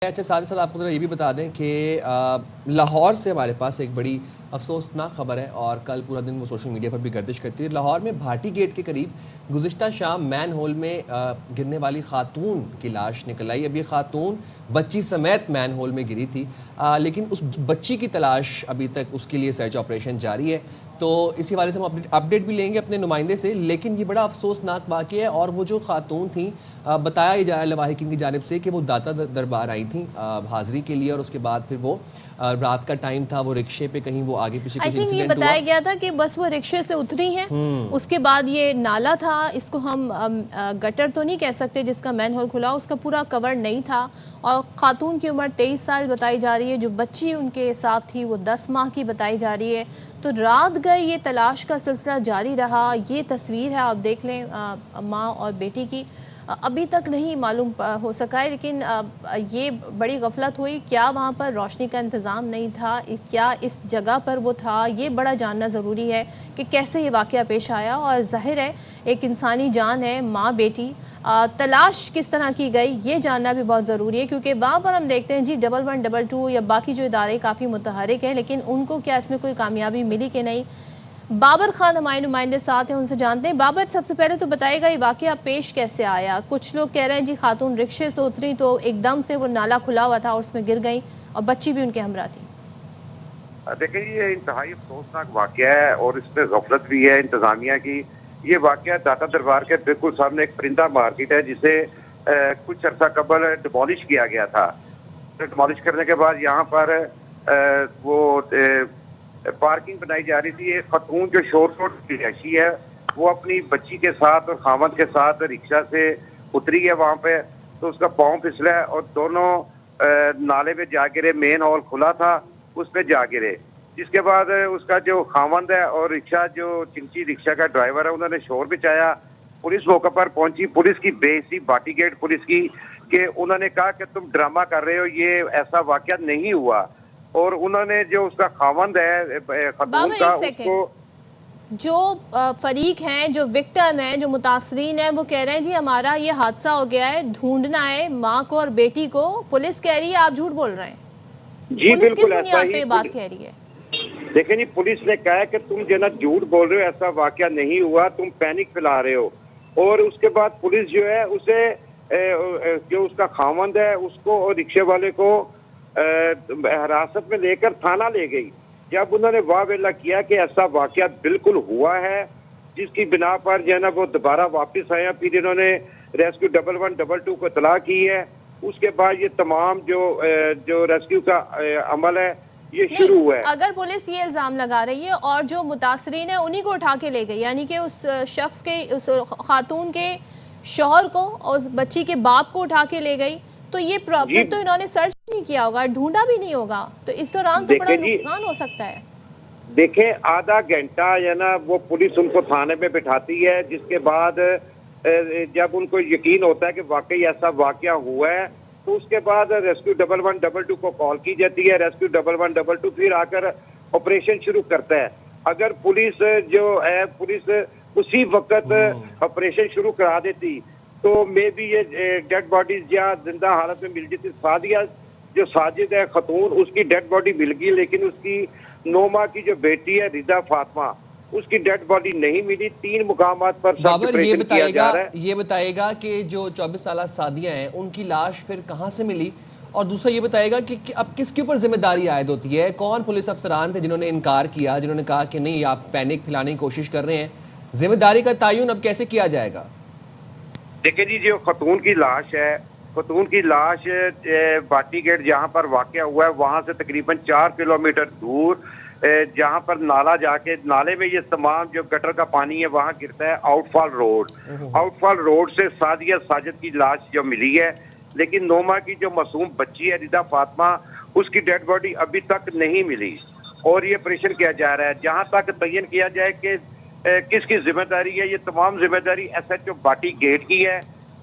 अच्छा, साथ ही साथ आपको ज़रा ये भी बता दें कि लाहौर से हमारे पास एक बड़ी अफसोसनाक खबर है और कल पूरा दिन वो सोशल मीडिया पर भी गर्दिश करती है। लाहौर में भाटी गेट के करीब गुज़िश्ता शाम मैन होल में गिरने वाली खातून की लाश निकल आई। अब ये खातून बच्ची समेत मैन होल में गिरी थी, लेकिन उस बच्ची की तलाश अभी तक, उसके लिए सर्च ऑपरेशन जारी है। तो इसी हवाले से हम अपडेट भी लेंगे अपने नुमाइंदे से। लेकिन ये बड़ा अफसोसनाक वाक़या है और वो जो खातून थी, बताया जा रहा है लवाहिकीन की जानिब से कि वो दाता दरबार आई थी हाज़िरी के लिए, और उसके बाद फिर वो रात का टाइम था, वो रिक्शे पे कहीं वो आगे पीछे कुछ इंसिडेंट हुआ। ये बताया गया था कि बस वो रिक्शे से उतरी हैं, उसके बाद ये नाला था, इसको हम गटर तो नहीं कह सकते जिसका मैन होल खुला, उसका पूरा कवर नहीं था और खातून की उम्र 23 साल बताई जा रही है। जो बच्ची उनके साथ थी वो 10 माह की बताई जा रही है। तो रात गए ये तलाश का सिलसिला जारी रहा। ये तस्वीर है, आप देख लें माँ और बेटी की। अभी तक नहीं मालूम हो सका है, लेकिन ये बड़ी गफलत हुई। क्या वहाँ पर रोशनी का इंतज़ाम नहीं था, क्या इस जगह पर वो था, ये बड़ा जानना ज़रूरी है कि कैसे ये वाक़या पेश आया। और ज़ाहिर है एक इंसानी जान है, माँ बेटी, तलाश किस तरह की गई ये जानना भी बहुत ज़रूरी है, क्योंकि वहाँ पर हम देखते हैं जी 1112 या बाकी जो इदारे काफ़ी मुतहरिक हैं, लेकिन उनको क्या इसमें कोई कामयाबी मिली कि नहीं। बाबर खान हमारे नुमाइंदे साथ हैं, उनसे जानते हैं। बाबर, सबसे पहले तो बताइएगा ये वाकया पेश कैसे आया। कुछ लोग कह रहे हैं जी खातून रिक्शे से उतरी तो एकदम से वो नाला खुला हुआ था और उसमें गिर गई और बच्ची भी उनके हमरा थी। देखिए, ये इंतहाई अफसोसनाक वाकया है और इस पर गफलत भी है इंतजामिया की। ये वाकया दाता दरबार के बिल्कुल सामने एक परिंदा मार्केट है जिसे कुछ अर्सा कबल डिमोलिश किया गया था। डिमोलिश करने के बाद यहाँ पर वो पार्किंग बनाई जा रही थी। एक खतून जो शोर शोर की रिहायशी है वो अपनी बच्ची के साथ और खामद के साथ रिक्शा से उतरी है वहाँ पे, तो उसका पाँव फिसला है और दोनों नाले में जा गिरे। मेन हॉल खुला था, उस पर जा गिरे। जिसके बाद उसका जो खामंद है और रिक्शा जो चिंची रिक्शा का ड्राइवर है उन्होंने शोर मचाया। पुलिस मौके पर पहुंची। पुलिस की बेइज्जती भाटी गेट पुलिस की कि उन्होंने कहा कि तुम ड्रामा कर रहे हो, ये ऐसा वाकया नहीं हुआ। और उन्होंने जो उसका खामंद है खतून का, उसको जो फरीक हैं, जो विक्टिम हैं, जो मुतासरीन हैं, वो कह रहे हैं जी हमारा ये हादसा हो गया है, ढूंढना है माँ को और बेटी को। पुलिस कह रही है आप झूठ बोल रहे हैं। जी बिल्कुल ऐसा ही बात कह रही है। देखिए जी, पुलिस ने कहा है कि तुम जो ना झूठ बोल रहे हो, ऐसा वाकया नहीं हुआ, तुम पैनिक फैला रहे हो। और उसके बाद पुलिस जो है उसे जो उसका खामंद है उसको और रिक्शे वाले को हिरासत में लेकर थाना ले गई। जब उन्होंने वावेला किया कि ऐसा वाकया बिल्कुल हुआ है, जिसकी बिना पर जो है ना वो दोबारा वापस आया। फिर इन्होंने रेस्क्यू 1112 को इतला की है। उसके बाद ये तमाम जो रेस्क्यू का अमल है ये शुरू हुआ है। अगर पुलिस ये इल्जाम लगा रही है और जो मुतासरीन है उन्हीं को उठा के ले गई, यानी कि उस शख्स के, उस खातून के शौहर को और उस बच्ची के बाप को उठा के ले गई, तो ये फिर तो इन्होंने सर्च नहीं किया होगा, ढूंढा भी नहीं होगा, तो इस दौरान तो बड़ा नुकसान हो सकता है। देखें, आधा घंटा या ना वो पुलिस उनको थाने में बिठाती है, जिसके बाद जब उनको यकीन होता है कि वाकई ऐसा वाकया हुआ है तो उसके बाद रेस्क्यू 1112 को कॉल की जाती है। रेस्क्यू 1112 फिर आकर ऑपरेशन शुरू करता है। अगर पुलिस जो है पुलिस उसी वक्त ऑपरेशन शुरू करा देती तो मे बी ये डेड बॉडीज या जिंदा हालत में मिल जाती। सादिया जो साजिद है खतून, उसकी डेड बॉडी मिल गई, लेकिन उसकी 9 माह की जो बेटी है रिदा फातिमा, उसकी डेड बॉडी नहीं मिली। 3 मुकामात पर बाबर ये बताएगा कि जो 24 साल सादिया हैं उनकी लाश फिर कहाँ से मिली, और दूसरा ये बताएगा कि अब किसके ऊपर जिम्मेदारी आयद होती है। कौन पुलिस अफसरान थे जिन्होंने इनकार किया, जिन्होंने कहा कि नहीं आप पैनिक फैलाने की कोशिश कर रहे हैं। जिम्मेदारी का तयन अब कैसे किया जाएगा? देखिए जी, जो खतून की लाश है, खतून की लाश भाटी गेट जहाँ पर वाकया हुआ है वहाँ से तकरीबन 4 किलोमीटर दूर जहाँ पर नाला जाके, नाले में ये तमाम जो गटर का पानी है वहाँ गिरता है आउटफॉल रोड। आउटफॉल रोड से सादिया साजिद की लाश जो मिली है, लेकिन 9 माह की जो मासूम बच्ची है रिदा फातिमा, उसकी डेड बॉडी अभी तक नहीं मिली और ये ऑपरेशन किया जा रहा है। जहाँ तक तयन किया जाए कि किसकी जिम्मेदारी है, ये तमाम जिम्मेदारी SHO भाटी गेट की है।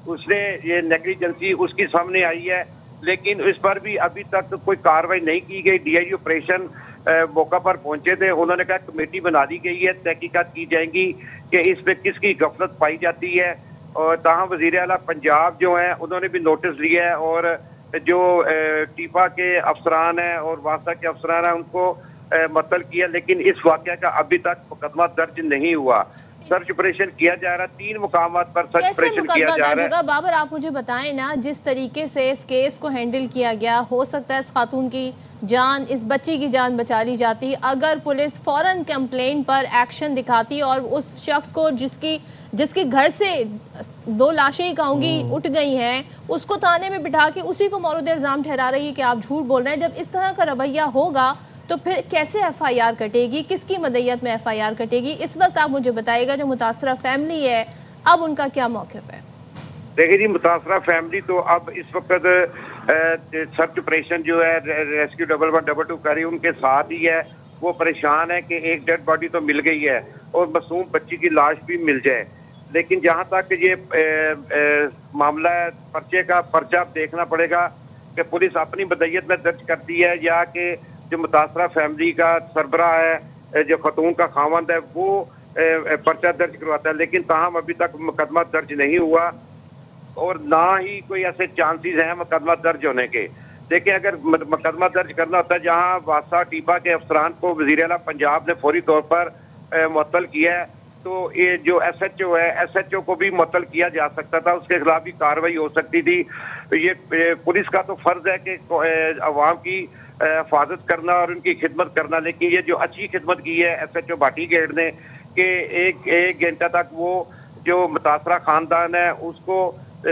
उसने ये नेग्लिजेंसी उसकी सामने आई है, लेकिन इस पर भी अभी तक कोई कार्रवाई नहीं की गई। DIG ऑपरेशन मौका पर पहुंचे थे, उन्होंने कहा कमेटी बना दी गई है, तहकीकात की जाएंगी कि इस पे किसकी गफलत पाई जाती है। और ताहम वजीर आला पंजाब जो है उन्होंने भी नोटिस लिया है और जो टीपा के अफसरान हैं और वासा के अफसरान हैं उनको मुअत्तल किया, लेकिन इस वाक़या का अभी तक मुकदमा दर्ज नहीं हुआ। सर्च ऑपरेशन किया जा रहा है, 3 मुकामात पर सर्च ऑपरेशन किया जा रहा है। बाबर, आप मुझे बताएं ना, जिस तरीके से इस केस को हैंडल किया गया, हो सकता है इस खातून की जान, इस बच्ची की जान बचा ली जाती अगर पुलिस फौरन कंप्लेन पर एक्शन दिखाती और उस शख्स को जिसके घर से 2 लाशें ही कहूँगी उठ गई हैं, उसको थाने में बिठा के उसी को मौरूद इल्ज़ाम ठहरा रही है कि आप झूठ बोल रहे हैं। जब इस तरह का रवैया होगा तो फिर कैसे एफआईआर कटेगी, किसकी मदयत में एफआईआर कटेगी? इस वक्त आप मुझे बताइएगा, जो मुतासरा फैमिली है अब उनका क्या मौक़िफ़ है? देखिए जी, मुतासरा फैमिली तो अब इस वक्त सर्च ऑपरेशन जो है रेस्क्यू 1112 कर रही है, उनके साथ ही है। वो परेशान है कि एक डेड बॉडी तो मिल गई है और मासूम बच्ची की लाश भी मिल जाए, लेकिन जहाँ तक ये मामला है पर्चा देखना पड़ेगा कि पुलिस अपनी मदयत में दर्ज करती है या कि जो मुतासरा फैमिली का सरबराह है, जो खतून का खावंद है, वो पर्चा दर्ज करवाता है। लेकिन ताहम अभी तक मुकदमा दर्ज नहीं हुआ और ना ही कोई ऐसे चांसेस हैं मुकदमा दर्ज होने के। देखिए, अगर मुकदमा दर्ज करना होता है, जहां वासा टीपा के अफसरान को वज़ीर आला पंजाब ने फौरी तौर पर मुअत्तल किया है, तो ये जो SHO है, SHO को भी मुअत्तल किया जा सकता था, उसके खिलाफ भी कार्रवाई हो सकती थी। ये पुलिस का तो फर्ज है कि अवाम की हिफाजत करना और उनकी खिदमत करना, लेकिन ये जो अच्छी खिदमत की है SHO भाटी गेट ने कि एक घंटा तक वो जो मुतासरा खानदान है उसको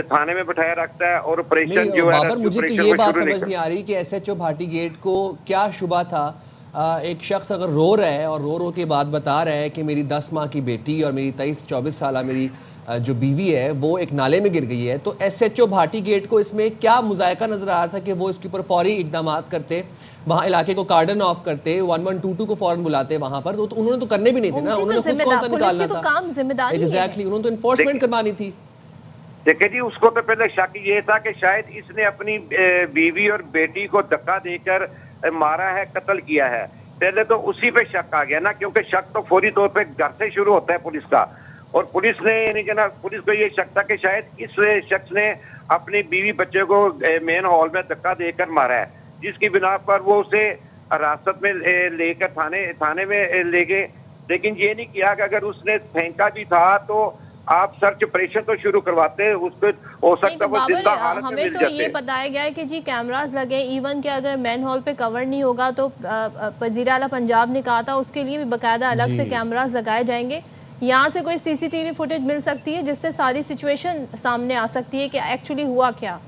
थाने में बिठाया रखता है और ऑपरेशन जो है बाबर, मुझे तो ये बात समझ नहीं आ रही कि SHO भाटी गेट को क्या शुबा था। एक शख्स अगर रो रहा है और रो के बाद बता रहा है कि मेरी 10 माह की बेटी और मेरी 23-24 साल मेरी जो बीवी है वो एक नाले में गिर गई है, तो SHO भाटी गेट को इसमें क्या मुजायका नजर आ रहा था कि वो इसके ऊपर फौरी इकदाम करते, वहाँ इलाके को कार्डन ऑफ करते, 1122 को फौरन बुलाते वहाँ पर, तो उन्होंने तो करने भी नहीं थे ना, उन्होंने खुद कौन सा निकालना था? एग्जैक्टली, उन्होंने तो इन्फोर्समेंट करवानी थी। देखिए जी, उसको तो पहले शक ये था कि शायद इसने अपनी बीवी और बेटी को धक्का देकर मारा है, कत्ल किया है। पहले तो उसी पे शक आ गया ना, क्योंकि शक तो फौरी तौर पे घर से शुरू होता है पुलिस का, और पुलिस ने यानी कि ना पुलिस को ये शक था कि शायद इस शख्स ने अपनी बीवी बच्चे को मेन हॉल में धक्का देकर मारा है, जिसकी बिना पर वो उसे हिरासत में लेकर थाने में ले गए। लेकिन ये नहीं किया कि अगर उसने फेंका भी था तो आप सर्च ऑपरेशन तो शुरू करवाते, उसको हो सकता है वो जिंदा हालत में मिल जाते। हमें तो ये बताया गया है कि जी कैमरास लगे, इवन के अगर मैन हॉल पे कवर नहीं होगा तो वज़ीर आला पंजाब ने कहा था उसके लिए भी बाकायदा अलग से कैमरास लगाए जाएंगे। यहाँ से कोई CCTV फुटेज मिल सकती है जिससे सारी सिचुएशन सामने आ सकती है कि एक्चुअली हुआ क्या?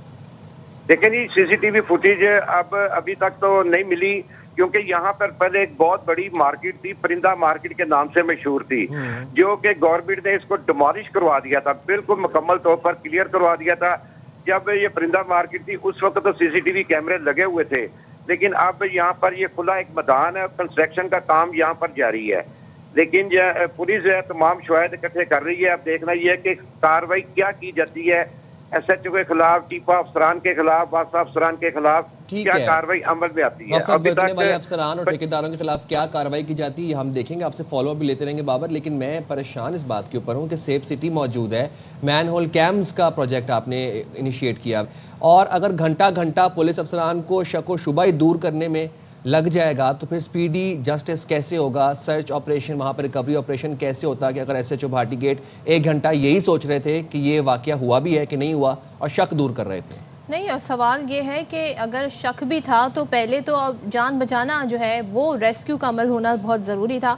देखिए जी, CCTV फुटेज अभी तक तो नहीं मिली, क्योंकि यहाँ पर पहले एक बहुत बड़ी मार्केट थी, परिंदा मार्केट के नाम से मशहूर थी, जो कि गवर्नमेंट ने इसको डिमोलिश करवा दिया था, बिल्कुल मुकम्मल तौर पर क्लियर करवा दिया था। जब ये परिंदा मार्केट थी उस वक्त तो CCTV कैमरे लगे हुए थे, लेकिन अब यहाँ पर ये खुला एक मैदान है, कंस्ट्रक्शन का काम यहाँ पर जारी है। लेकिन पुलिस जो है तमाम शवाहिद इकट्ठे कर रही है। अब देखना यह है कि कार्रवाई क्या की जाती है SHO के खिलाफ, टीपा अफसरान के खिलाफ, वासा अफसरान के खिलाफ क्या कार्रवाई अमल में आती है। अभी तक वाले अफसरान और ठेकेदारों के खिलाफ क्या कार्रवाई की जाती है हम देखेंगे, आपसे फॉलो अप भी लेते रहेंगे बाबर। लेकिन मैं परेशान इस बात के ऊपर हूँ कि सेफ सिटी मौजूद है, मैन होल कैम्स का प्रोजेक्ट आपने इनिशिएट किया, और अगर घंटा घंटा पुलिस अफसरान को शक व शुबा ही दूर करने में लग जाएगा तो फिर स्पीडी जस्टिस कैसे होगा, सर्च ऑपरेशन, वहाँ पर रिकवरी ऑपरेशन कैसे होता कि अगर SHO भाटी गेट 1 घंटा यही सोच रहे थे कि ये वाकया हुआ भी है कि नहीं हुआ और शक दूर कर रहे थे। नहीं, और सवाल ये है कि अगर शक भी था तो पहले तो अब जान बचाना जो है वो रेस्क्यू का अमल होना बहुत ज़रूरी था।